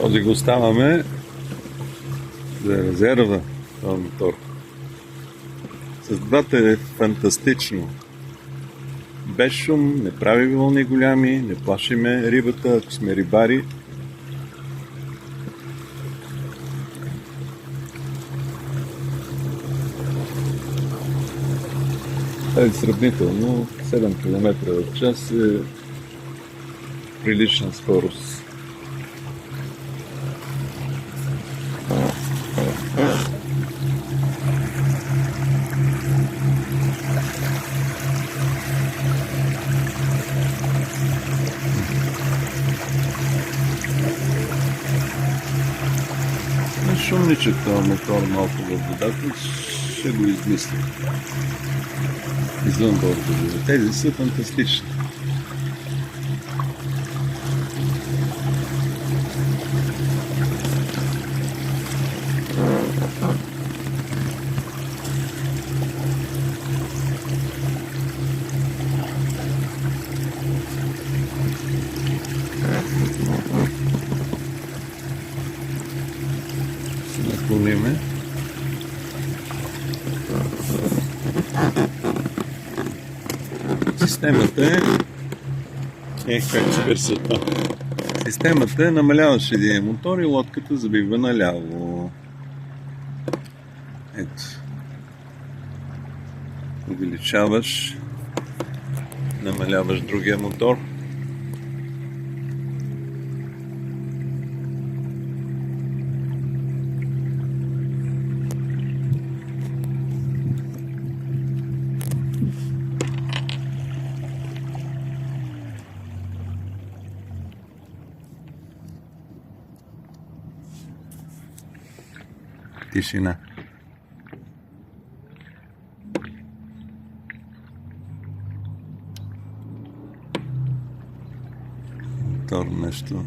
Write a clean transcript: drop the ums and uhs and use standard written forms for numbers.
Този го оставяме за резерва, този мотор. Създавата е фантастично. Без шум, не прави вълни голями, не плашиме рибата, ако сме рибари. Тази сравнително 7 км в час е прилична скорост. Шумничък този мотор малко в водата, ще го измисля. Извън бордове. Тези са фантастични. Наклониме. Системата как спер са това. Системата е намаляваш един мотор и лодката забива наляво. Ето. Увеличаваш, намаляваш другия мотор. Тишина. Мотор нещо